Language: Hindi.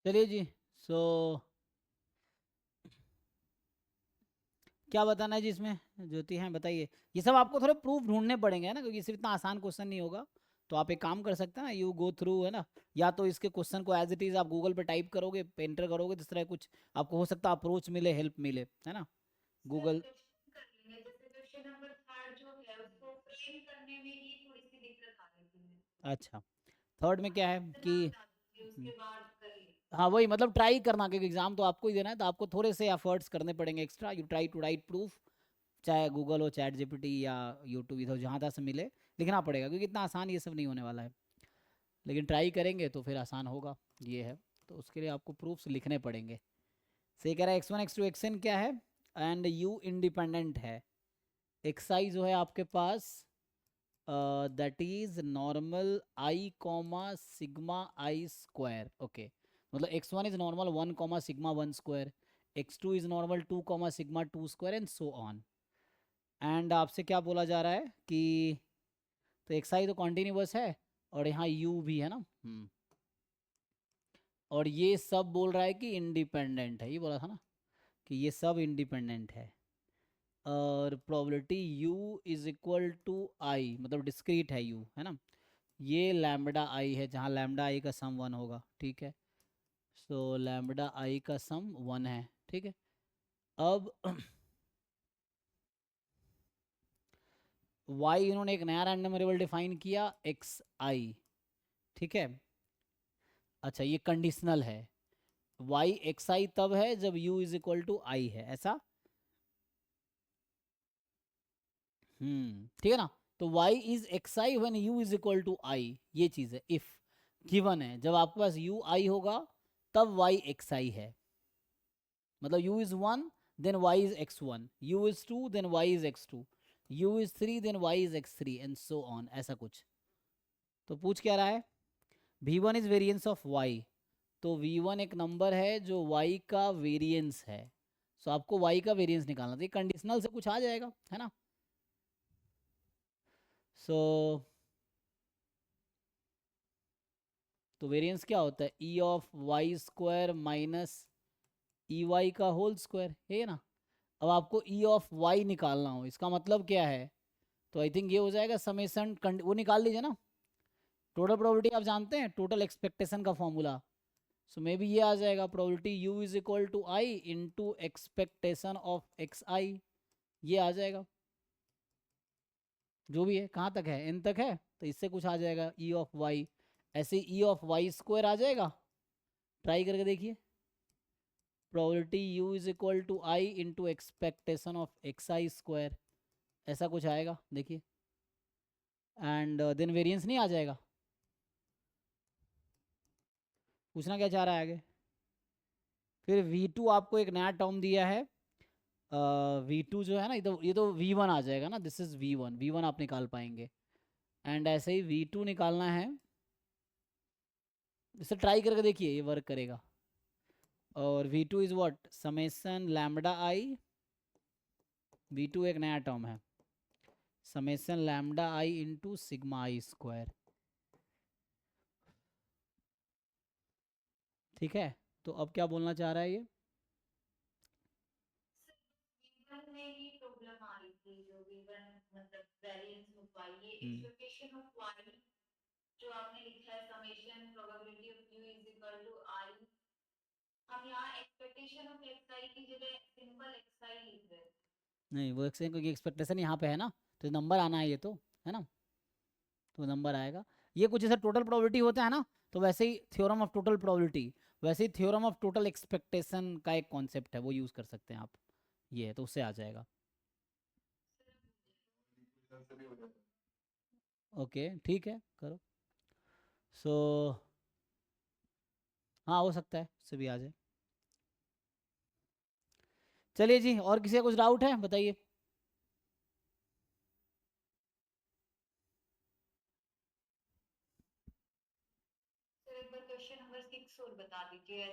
चलिए जी। सो क्या बताना है जी इसमें? ज्योति हैं, बताइए। ये सब आपको थोड़े प्रूफ ढूंढने पड़ेंगे, है ना, क्योंकि सिर्फ इतना आसान क्वेश्चन नहीं होगा। तो आप एक काम कर सकते हैं ना, यू गो थ्रू, है ना। या तो इसके क्वेश्चन को एज इट इज़ आप गूगल पे टाइप करोगे, एंटर करोगे, जिस तरह कुछ आपको हो सकता है अप्रोच मिले, हेल्प मिले, है ना। Sir Google. क्वेश्चन कर लेंगे, जैसे क्वेश्चन नंबर 3 जो है उसको फ्रेम करने में ही थोड़ी सी दिक्कत आ रही थी मेरे को। अच्छा, थर्ड में क्या है इतना कि बता दीजिए, उसके बाद कर लेंगे। हाँ वही, मतलब ट्राई करना, क्योंकि एग्जाम तो आपको ही देना है, तो आपको थोड़े से एफर्ट्स करने पड़ेंगे extra. You try to write proof, चाहे गूगल हो, चैट जीपीटी या यूट्यूब, इधर जहाँ तक से मिले लिखना पड़ेगा, क्योंकि इतना आसान ये सब नहीं होने वाला है। लेकिन ट्राई करेंगे तो फिर आसान होगा, ये है। तो उसके लिए आपको प्रूफ्स लिखने पड़ेंगे। सही कह रहा है। x1 x2 xn क्या है, एंड u इंडिपेंडेंट है। xi जो है आपके पास, that is normal I comma sigma I square, okay. मतलब x1 is normal 1 comma sigma 1 square, x2 is normal 2 comma sigma 2 square, and so on. And आपसे क्या बोला जा रहा है कि, तो xi तो कॉन्टिन्यूस है, और यहाँ u भी है ना। और ये सब बोल रहा है कि इंडिपेंडेंट है, ये बोला था ना कि ये सब इंडिपेंडेंट है। और probability u is equal to I, मतलब डिस्क्रीट है u, है ना। ये लैम्बडा आई है, जहाँ लैम्बडा आई का सम 1 होगा, ठीक है। सो लैम्बडा आई का सम 1 है, ठीक है। अब y इन्होंने एक नया रैंडम वेरिएबल डिफाइन किया, एक्स आई, ठीक है। अच्छा, ये कंडीशनल है। y एक्स आई तब है जब u is equal to I है, ऐसा। ठीक है ना। तो y is X I when u is equal to I, ये चीज है। इफ गिवन है, जब आपके पास u आई होगा तब y एक्स आई है। मतलब u is 1 then y is x1, u is 2 then y is x2, u is 3 then y is x3, and so on, ऐसा कुछ। तो पूछ क्या रहा है, v1 is variance of y। तो v1 एक नंबर है जो y का वेरिएंस है। सो आपको y का वेरिएंस निकालना, तो ये कंडीशनल से कुछ आ जाएगा, है ना। सो तो वेरिएंस क्या होता है, E of Y square minus E Y का होल स्क्वायर, है ना। अब आपको ई ऑफ वाई निकालना हो, इसका मतलब क्या है, तो आई थिंक ये हो जाएगा समेसन, वो निकाल लीजिए ना। टोटल प्रोबेबिलिटी आप जानते हैं, टोटल एक्सपेक्टेशन का फॉर्मूला। सो मे बी ये आ जाएगा, probability u is equal to I into expectation of X I, ये आ जाएगा। जो भी है, कहाँ तक है, n तक है, तो इससे कुछ आ जाएगा ई ऑफ वाई। ऐसे ई ऑफ वाई स्क्वायर आ जाएगा। ट्राई करके देखिए। Probability u is equal to I into expectation of X I square, ऐसा कुछ आएगा, देखिए। एंड देन वेरिएंस नहीं आ जाएगा। पूछना क्या चाह रहा है आगे। फिर v2 आपको एक नया टर्म दिया है। v2 जो है ना, ये तो v1 आ जाएगा ना, दिस इज v1, v1 आप निकाल पाएंगे। एंड ऐसे ही v2 निकालना है। इसे ट्राई करके देखिए, ये वर्क करेगा। और v2 is what, summation lambda I, v2 एक नया टर्म है, summation lambda I into sigma I square, ठीक है। तो अब क्या बोलना चाह रहा है ये। V1 में ही प्रॉब्लम आ रही थी, जो V1 मतलब वेरिएंस ऑफ y, ये हम्म एक्सपेक्टेशन ऑफ y जो आपने लिखा है, summation probability of u is equal to I, हम यहाँ एक्सपेक्टेशन ऑफ एक्स आई की जगह सिंपल एक्स आई लिख रहे हैं। नहीं, वो क्योंकि एक्सपेक्टेशन यहाँ पे है ना, तो नंबर आना है ये तो, है ना। तो नंबर आएगा। ये कुछ जैसे टोटल प्रोबेबिलिटी होता है ना, तो वैसे ही थ्योरम ऑफ टोटल प्रोबेबिलिटी, वैसे ही थ्योरम ऑफ टोटल एक्सपेक्टेशन का एक कॉन्सेप्ट है, वो यूज़ कर सकते हैं आप। ये है, तो उससे आ जाएगा। ओके, ठीक है, करो। सो हाँ, हो सकता है उससे भी आ जाए। चलिए जी, और किसी का कुछ डाउट है, बताइए। सर एक बार क्वेश्चन नंबर 6 और बता दीजिए।